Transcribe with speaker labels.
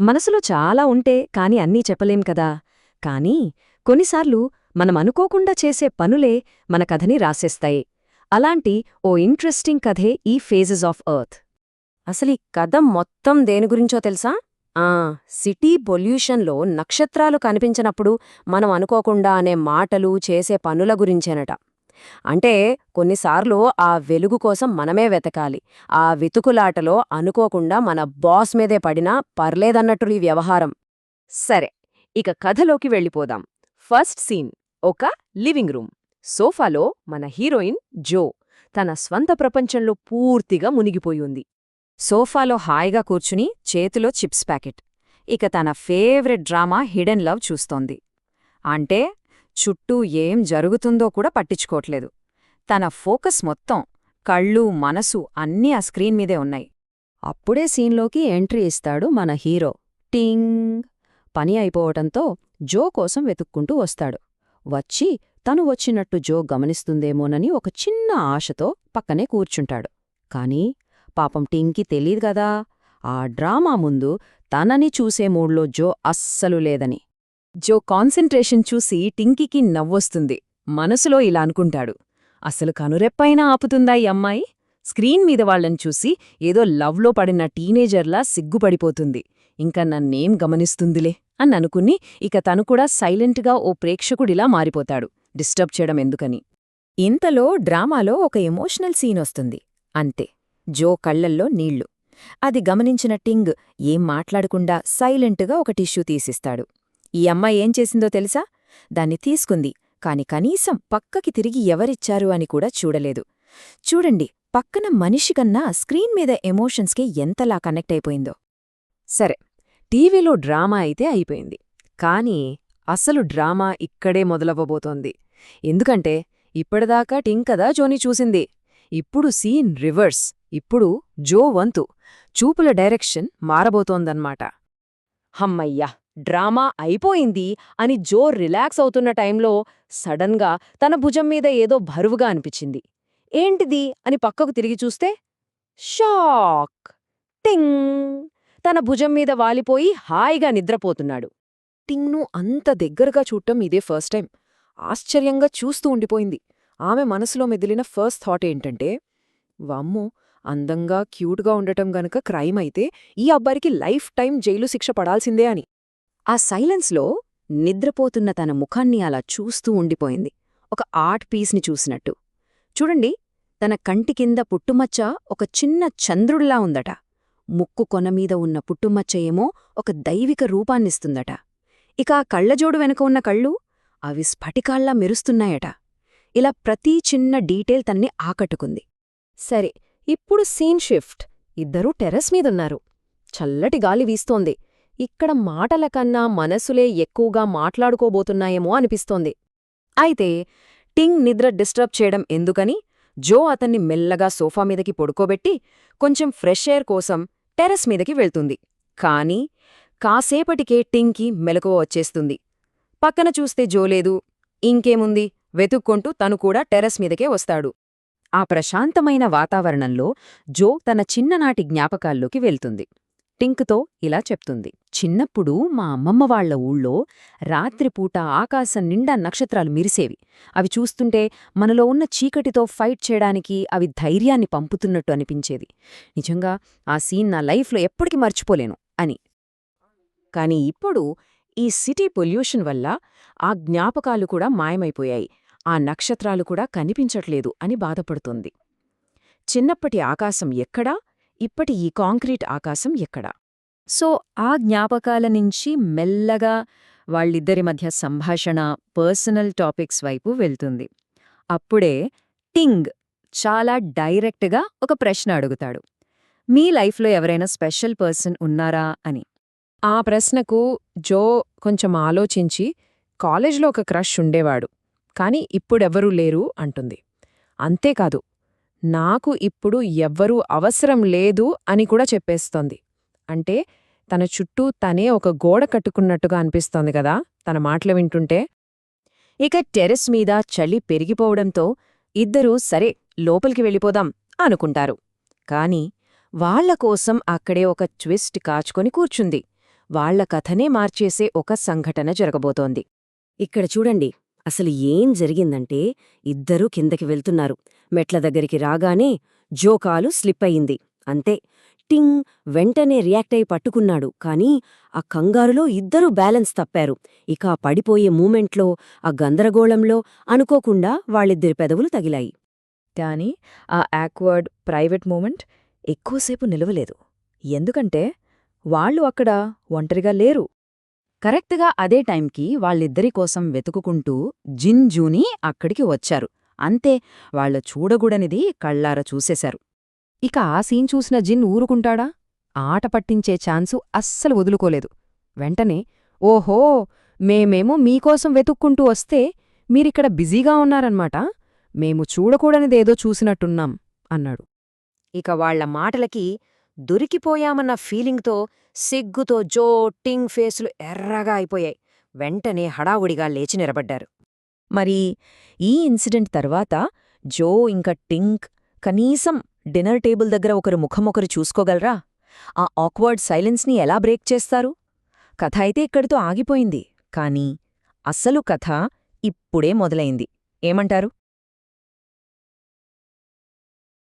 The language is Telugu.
Speaker 1: మనసులో చాలా ఉంటే కాని అన్నీ చెప్పలేం కదా. కానీ కొన్నిసార్లు మనం అనుకోకుండా చేసే పనులే మన కథని రాసేస్తాయి. అలాంటి ఓ ఇంట్రెస్టింగ్ కథే ఈ ఫేజెస్ ఆఫ్ ఎర్త్.
Speaker 2: అసలీ కథ మొత్తం దేని గురించో తెలుసా? సిటీ పొల్యూషన్లో నక్షత్రాలు కనిపించినప్పుడు మనం అనుకోకుండా అనే మాటలు, చేసే పనుల గురించేనట. అంటే కొన్నిసార్లు ఆ వెలుగు కోసం మనమే వెతకాలి. ఆ వెతుకులాటలో అనుకోకుండా మన బాస్ మీదే పడినా పర్లేదన్నట్టు ఈ వ్యవహారం.
Speaker 1: సరే, ఇక కథలోకి వెళ్ళిపోదాం. ఫస్ట్ సీన్ ఒక లివింగ్ రూమ్. సోఫాలో మన హీరోయిన్ జో తన స్వంత ప్రపంచంలో పూర్తిగా మునిగిపోయింది. సోఫాలో హాయిగా కూర్చుని చేతిలో చిప్స్ ప్యాకెట్. ఇక తన ఫేవరెట్ డ్రామా హిడెన్ లవ్ చూస్తోంది. అంటే చుట్టూ ఏం జరుగుతుందో కూడా పట్టించుకోట్లేదు. తన ఫోకస్ మొత్తం కళ్ళు, మనసు అన్నీ ఆ స్క్రీన్ మీదే ఉన్నాయి.
Speaker 2: అప్పుడే సీన్లోకి ఎంట్రీ ఇస్తాడు మన హీరో. టింగ్! పని అయిపోవటంతో జో కోసం వెతుక్కుంటూ వస్తాడు. వచ్చి తను వచ్చినట్టు జో గమనిస్తుందేమోనని ఒక చిన్న ఆశతో పక్కనే కూర్చుంటాడు. కాని పాపం టింగ్కి తెలీదుగదా, ఆ డ్రామా ముందు తనని చూసే మూడ్లో జో అస్సలు లేదని.
Speaker 1: జో కాన్సంట్రేషన్ చూసి టింకీకి నవ్వొస్తుంది. మనసులో ఇలా అనుకుంటాడు, అసలు కనురెప్పైనా ఆపుతుందా ఈ అమ్మాయి? స్క్రీన్ మీద వాళ్లని చూసి ఏదో లవ్లో పడిన టీనేజర్లా సిగ్గుపడిపోతుంది. ఇంక నన్నేం గమనిస్తుందిలే అన్ననుకుని ఇక తను కూడా సైలెంట్గా ఓ ప్రేక్షకుడిలా మారిపోతాడు, డిస్టర్బ్ చేయడం ఎందుకని.
Speaker 2: ఇంతలో డ్రామాలో ఒక ఎమోషనల్ సీనొస్తుంది. అంతే, జో కళ్లల్లో నీళ్లు. అది గమనించిన టింగ్ ఏం మాట్లాడకుండా సైలెంట్గా ఒక టిష్యూ తీసిస్తాడు. ఈ అమ్మాయి ఏం చేసిందో తెలుసా? దాన్ని తీసుకుంది, కాని కనీసం పక్కకి తిరిగి ఎవరిచ్చారు అని కూడా చూడలేదు. చూడండి, పక్కన మనిషికన్నా స్క్రీన్ మీద ఎమోషన్స్కి ఎంతలా కనెక్ట్ అయిపోయిందో.
Speaker 1: సరే, టీవీలో డ్రామా అయితే అయిపోయింది. కానీ అసలు డ్రామా ఇక్కడే మొదలవ్వబోతోంది. ఎందుకంటే ఇప్పటిదాకా టింగ్ కదా జోని చూసింది. ఇప్పుడు సీన్ రివర్స్. ఇప్పుడు జో వంతు. చూపుల డైరెక్షన్ మారబోతోందన్నమాట. హమ్మయ్యా, డ్రామా అయిపోయింది అని జో రిలాక్స్ అవుతున్న టైంలో సడన్గా తన భుజం మీద ఏదో బరువుగా అనిపించింది. ఏంటిది అని పక్కకు తిరిగి చూస్తే షాక్! టింగ్! తన భుజం మీద వాలిపోయి హాయిగా నిద్రపోతున్నాడు.
Speaker 3: టింగ్ను అంత దగ్గరగా చూడటం ఇదే ఫస్ట్ టైం. ఆశ్చర్యంగా చూస్తూ ఉండిపోయింది. ఆమె మనసులో మెదిలిన ఫస్ట్ థాట్ ఏంటంటే, వామ్మో, అందంగా క్యూట్గా ఉండటం గనక క్రైమ్ అయితే ఈ అబ్బాయికి లైఫ్ టైం జైలు శిక్ష పడాల్సిందే అని.
Speaker 2: ఆ సైలెన్స్లో నిద్రపోతున్న తన ముఖాన్ని అలా చూస్తూ ఉండిపోయింది, ఒక ఆర్ట్ పీస్ని చూసినట్టు. చూడండి, తన కంటి కింద పుట్టుమచ్చ ఒక చిన్న చంద్రుడిలా ఉందట. ముక్కు కొనమీద ఉన్న పుట్టుమచ్చ ఏమో ఒక దైవిక రూపాన్నిస్తుందట. ఇక ఆ కళ్లజోడు వెనుక ఉన్న కళ్ళు, అవి స్ఫటికాల్లా మెరుస్తున్నాయట. ఇలా ప్రతీ చిన్న డీటెయిల్ తన్ని ఆకట్టుకుంది.
Speaker 3: సరే, ఇప్పుడు సీన్ షిఫ్ట్. ఇద్దరూ టెర్రస్ మీదున్నారు. చల్లటి గాలి వీస్తోంది. ఇక్కడ మాటల కన్నా మనసులే ఎక్కువగా మాట్లాడుకోబోతున్నాయేమో అనిపిస్తోంది.
Speaker 1: అయితే టింగ్ నిద్ర డిస్టర్బ్ చేయడం ఎందుకని జో అతన్ని మెల్లగా సోఫా మీదకి పడుకోబెట్టి కొంచెం ఫ్రెష్ ఎయిర్ కోసం టెర్రస్ మీదకి వెళ్తుంది. కానీ కాసేపటికే టింగ్కి మెలకువ వచ్చేస్తుంది. పక్కన చూస్తే జో లేదు. ఇంకేముంది, వెతుక్కొంటూ తను కూడా టెర్రస్ మీదకే వస్తాడు. ఆ ప్రశాంతమైన వాతావరణంలో జో తన చిన్ననాటి జ్ఞాపకాల్లోకి వెళ్తుంది. టింక్తో ఇలా చెప్తుంది, చిన్నప్పుడు మా అమ్మమ్మ వాళ్ల ఊళ్ళో రాత్రిపూట ఆకాశం నిండా నక్షత్రాలు మిరిసేవి. అవి చూస్తుంటే మనలో ఉన్న చీకటితో ఫైట్ చేయడానికి అవి ధైర్యాన్ని పంపుతున్నట్టు అనిపించేది. నిజంగా ఆ సీన్ నా లైఫ్లో ఎప్పటికీ మర్చిపోలేను అని. కాని ఇప్పుడు ఈ సిటీ పొల్యూషన్ వల్ల ఆ జ్ఞాపకాలు కూడా మాయమైపోయాయి. ఆ నక్షత్రాలు కూడా కనిపించట్లేదు అని బాధపడుతుంది. చిన్నప్పటి ఆకాశం ఎక్కడా, ఇప్పటి ఈ కాంక్రీట్ ఆకాశం ఎక్కడా? సో ఆ జ్ఞాపకాల నుంచి మెల్లగా వాళ్ళిద్దరి మధ్య సంభాషణ, పర్సనల్ టాపిక్స్ వైపు వెళ్తుంది. అప్పుడే టింగ్ చాలా డైరెక్ట్గా ఒక ప్రశ్న అడుగుతాడు, మీ లైఫ్లో ఎవరైనా స్పెషల్ పర్సన్ ఉన్నారా అని.
Speaker 3: ఆ ప్రశ్నకు జో కొంచెం ఆలోచించి, కాలేజ్లో ఒక క్రష్ ఉండేవాడు, కాని ఇప్పుడెవ్వరూ లేరు అంటుంది. అంతేకాదు, నాకు ఇప్పుడు ఎవ్వరూ అవసరం లేదు అని కూడా చెప్పేస్తోంది. అంటే తన చుట్టూ తనే ఒక గోడ కట్టుకున్నట్టుగా అనిపిస్తోంది కదా తన మాటలు వింటుంటే.
Speaker 1: ఇక టెర్రస్ మీద చలి పెరిగిపోవడంతో ఇద్దరూ సరే లోపలికి వెళ్ళిపోదాం అనుకుంటారు. కాని వాళ్లకోసం అక్కడే ఒక ట్విస్ట్ కాచుకొని కూర్చుంది. వాళ్ల కథనే మార్చేసే ఒక సంఘటన జరగబోతోంది.
Speaker 2: ఇక్కడ చూడండి, అసలు ఏం జరిగిందంటే ఇద్దరూ కిందకి వెళ్తున్నారు. మెట్ల దగ్గరికి రాగానే జో కాలు స్లిప్ అయింది. అంతే, టింగ్ వెంటనే రియాక్ట్ అయి పట్టుకున్నాడు. కానీ ఆ కంగారులో ఇద్దరూ బ్యాలెన్స్ తప్పారు. ఇక ఆ పడిపోయే మూమెంట్లో, ఆ గందరగోళంలో అనుకోకుండా వాళ్ళిద్దరి పెదవులు తగిలాయి.
Speaker 1: కానీ ఆ యాక్వర్డ్ ప్రైవేట్ మూమెంట్ ఎక్కువసేపు నిలవలేదు. ఎందుకంటే వాళ్ళు అక్కడ ఒంటరిగా లేరు. కరెక్ట్గా అదే టైంకి వాళ్ళిద్దరి కోసం వెతుకుకుంటూ జిన్ జూని అక్కడికి వచ్చారు. అంతే, వాళ్ళ చూడగూడనిది కళ్ళారా చూసేశారు. ఇక ఆ సీన్ చూసిన జిన్ ఊరుకుంటాడా? ఆట పట్టించే ఛాన్సు అస్సలు వదులుకోలేదు. వెంటనే, ఓహో, మేమేమో మీకోసం వెతుక్కుంటూ వస్తే మీరిక్కడ బిజీగా ఉన్నారన్మాట, మేము చూడకూడనిదేదో చూసినట్టున్నాం అన్నాడు. ఇక వాళ్ల మాటలకి దొరికిపోయామన్న ఫీలింగ్తో సిగ్గుతో జో, టింగ్ ఫేసులు ఎర్రగా అయిపోయాయి. వెంటనే హడావుడిగా లేచి నిలబడ్డారు. మరి ఈ ఇన్సిడెంట్ తర్వాత జో ఇంకా టింగ్ కనీసం డిన్నర్ టేబుల్ దగ్గర ఒకరు ముఖమొకరు చూసుకోగలరా? ఆ ఆక్వర్డ్ సైలెన్స్ని ఎలా బ్రేక్ చేస్తారు? కథ అయితే ఇక్కడితో ఆగిపోయింది, కానీ అసలు కథ ఇప్పుడే మొదలైంది. ఏమంటారు?